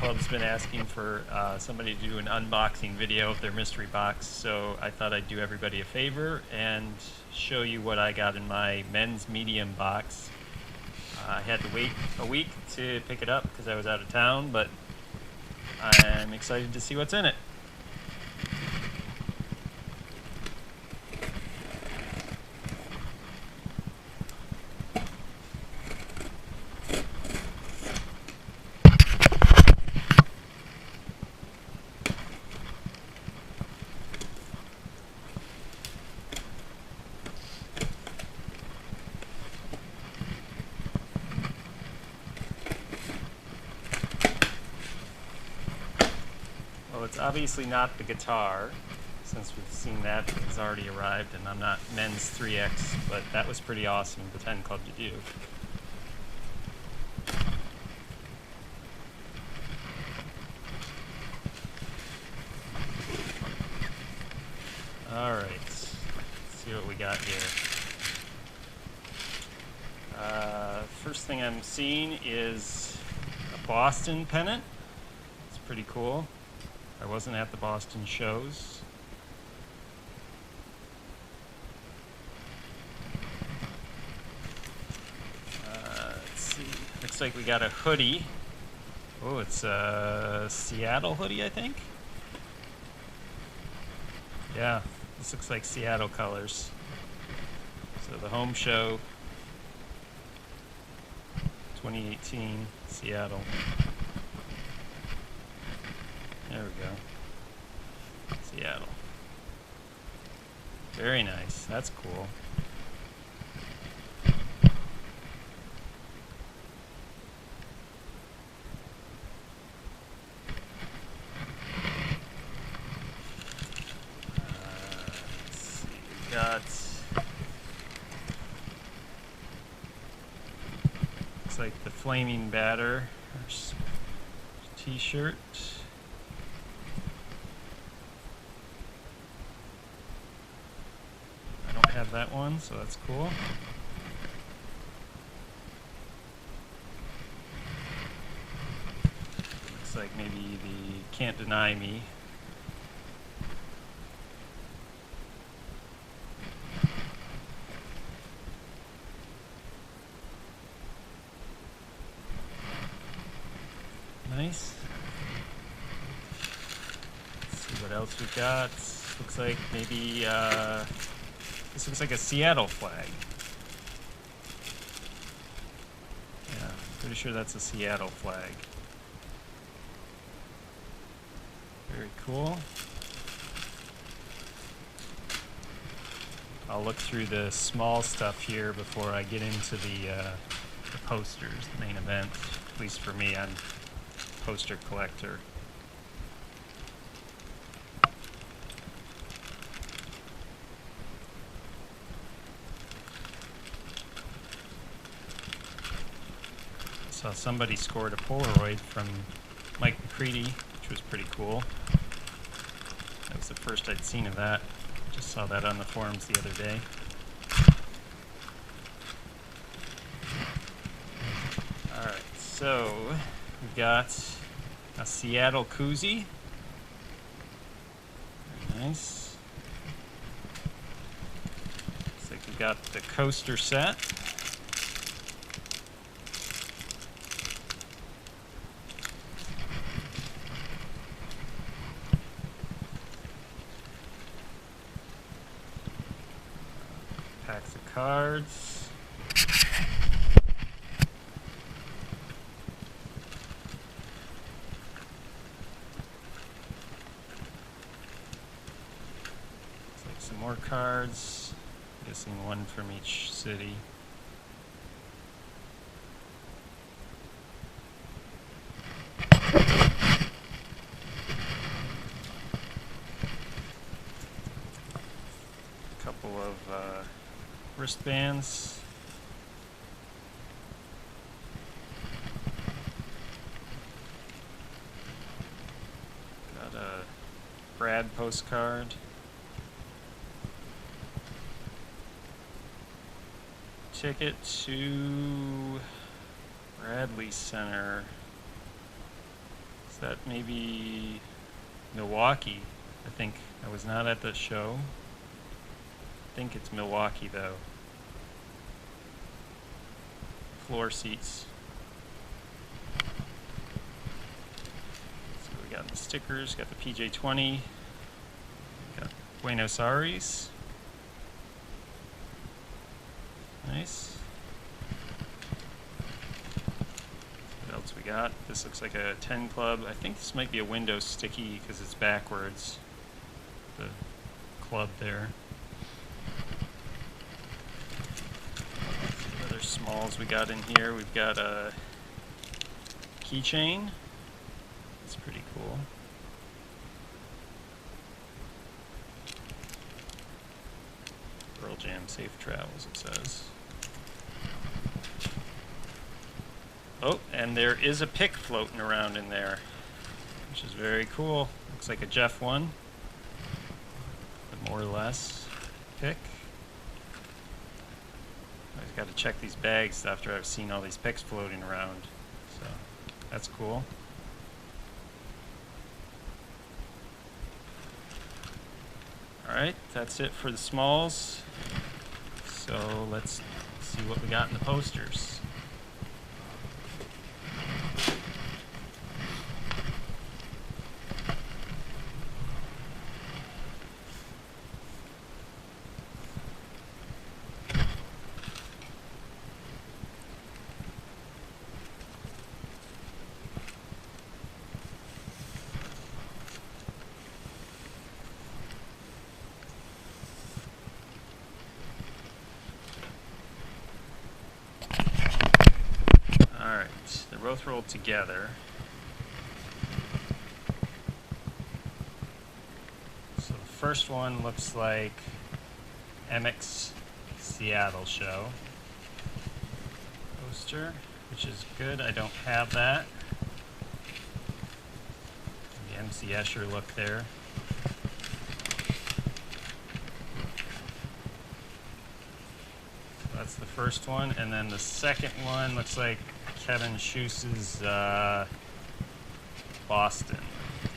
Club's been asking for somebody to do an unboxing video of their mystery box, so I thought I'd do everybody a favor and show you what I got in my men's medium box. I had to wait a week to pick it up because I was out of town, but I'm excited to see what's in it. Well, it's obviously not the guitar, since we've seen that has already arrived, and I'm not men's 3X, but that was pretty awesome of the 10 Club to do. Alright, let's see what we got here. First thing I'm seeing is a Boston pennant. It's pretty cool. I wasn't at the Boston shows. Let's see. Looks like we got a hoodie. Oh, it's a Seattle hoodie, I think. Yeah, this looks like Seattle colors. So the home show 2018 Seattle. There we go. Seattle. Very nice. That's cool. Let's see. We got. Looks like the Flaming Batter T-shirt. I don't have that one, so that's cool. Looks like maybe the Can't Deny Me. Nice. Let's see what else we got. Looks like maybe this looks like a Seattle flag. Yeah, pretty sure that's a Seattle flag. Very cool. I'll look through the small stuff here before I get into the posters, the main event. At least for me, I'm a poster collector. Saw somebody scored a Polaroid from Mike McCready, which was pretty cool. That was the first I'd seen of that. Just saw that on the forums the other day. Alright, so we've got a Seattle koozie. Very nice. Looks like we've got the coaster set. Packs of cards. Looks like some more cards. I'm guessing one from each city. A couple of wristbands. Got a Brad postcard. Ticket to Bradley Center. Looks that maybe Milwaukee? I think I was not at the show. I think it's Milwaukee though. Floor seats. So we got the stickers, got the PJ20, got Buenos Aires. Nice. What else we got? This looks like a 10 club. I think this might be a Windows sticky because it's backwards. The club there. Other smalls we got in here. We've got a keychain. That's pretty cool. Pearl Jam Safe Travels, it says. Oh, and there is a pick floating around in there, which is very cool. Looks like a Jeff one, but more or less pick. I've got to check these bags after I've seen all these picks floating around, so that's cool. Alright, that's it for the smalls. So let's see what we got in the posters. They're both rolled together. So the first one looks like MX Seattle show poster, which is good. I don't have that. The MC Escher look there. So that's the first one, and then the second one looks like Kevin Schuss's Boston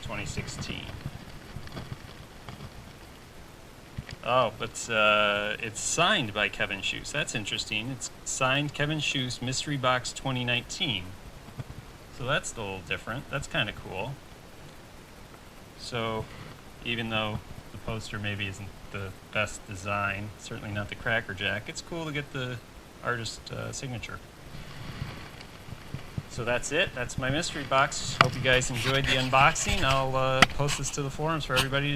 2016. Oh, but it's signed by Kevin Schuss. That's interesting. It's signed Kevin Schuss Mystery Box 2019. So that's a little different. That's kind of cool. So even though the poster maybe isn't the best design, certainly not the Cracker Jack, it's cool to get the artist signature. So that's it. That's my mystery box. Hope you guys enjoyed the unboxing. I'll post this to the forums for everybody to